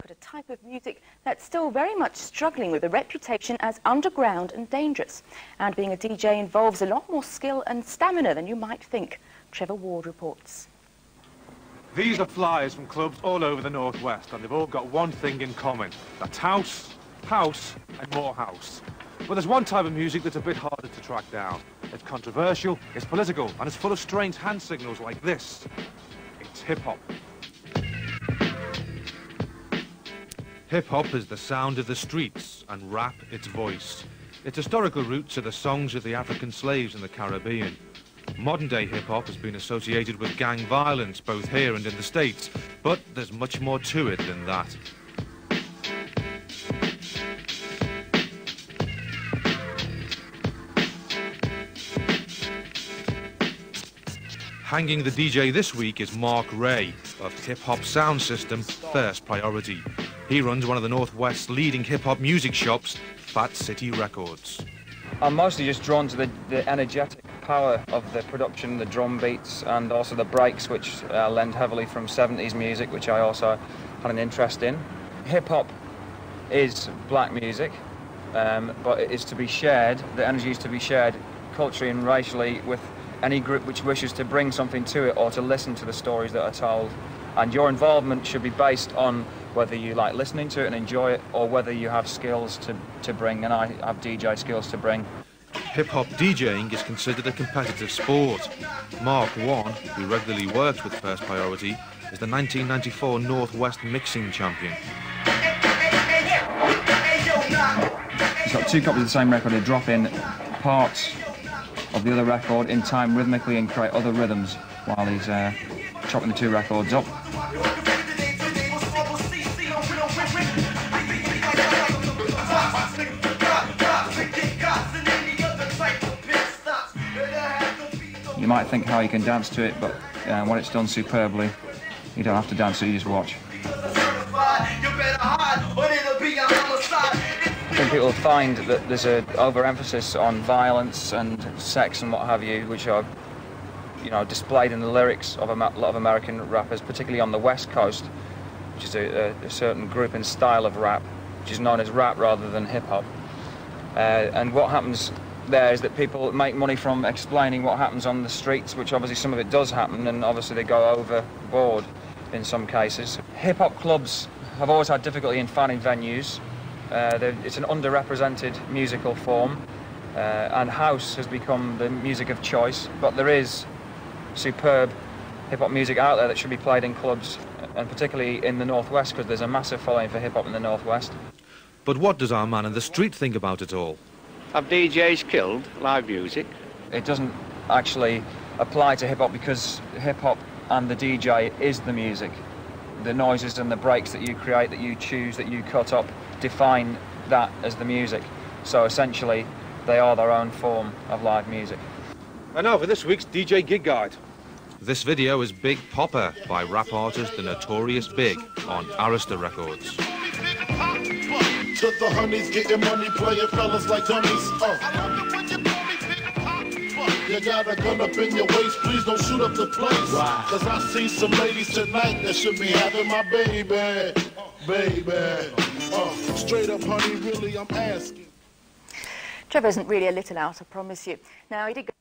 at a type of music that's still very much struggling with a reputation as underground and dangerous. And being a DJ involves a lot more skill and stamina than you might think. Trevor Ward reports. These are flyers from clubs all over the Northwest, and they've all got one thing in common. That's house, house, and more house. But there's one type of music that's a bit harder to track down. It's controversial, it's political, and it's full of strange hand signals like this. It's hip-hop. Hip-hop is the sound of the streets, and rap its voice. Its historical roots are the songs of the African slaves in the Caribbean. Modern-day hip-hop has been associated with gang violence, both here and in the States, but there's much more to it than that. Hanging the DJ this week is Mark Ray of hip-hop sound system First Priority. He runs one of the Northwest's leading hip-hop music shops, Fat City Records. I'm mostly just drawn to the energetic power of the production, the drum beats, and also the breaks, which lend heavily from 70s music, which I also had an interest in. Hip-hop is black music, but it is to be shared, the energy is to be shared culturally and racially with any group which wishes to bring something to it or to listen to the stories that are told. And your involvement should be based on whether you like listening to it and enjoy it, or whether you have skills to bring, and I have DJ skills to bring. Hip-hop DJing is considered a competitive sport. Mark One, who regularly works with First Priority, is the 1994 Northwest Mixing Champion. He's got two copies of the same record to drop in parts of the other record in time rhythmically and create other rhythms while he's chopping the two records up. You might think how you can dance to it, but when it's done superbly, you don't have to dance, so you just watch. I think people find that there's an overemphasis on violence and sex and what have you, which are, displayed in the lyrics of a lot of American rappers, particularly on the West Coast, which is a certain group and style of rap, which is known as rap rather than hip-hop. And what happens there is that people make money from explaining what happens on the streets, which obviously some of it does happen, and obviously they go overboard in some cases. Hip-hop clubs have always had difficulty in finding venues. It's an underrepresented musical form, and house has become the music of choice, but there is superb hip-hop music out there that should be played in clubs, and particularly in the Northwest, because there's a massive following for hip-hop in the Northwest. But what does our man in the street think about it all? Have DJs killed live music? It doesn't actually apply to hip-hop, because hip-hop and the DJ is the music. The noises and the breaks that you create, that you choose, that you cut up, define that as the music. So essentially, they are their own form of live music. And now for this week's DJ Gig Guide. This video is Big Popper by rap artist The Notorious Big on Arista Records. To the honeys, getting money, playing fellas like dummies. You got a gun up in your waist, please don't shoot up the place. Cause I see some ladies tonight that should be having my baby. Straight up, honey, really, I'm asking. Trevor isn't really a little out, I promise you. Now, he did go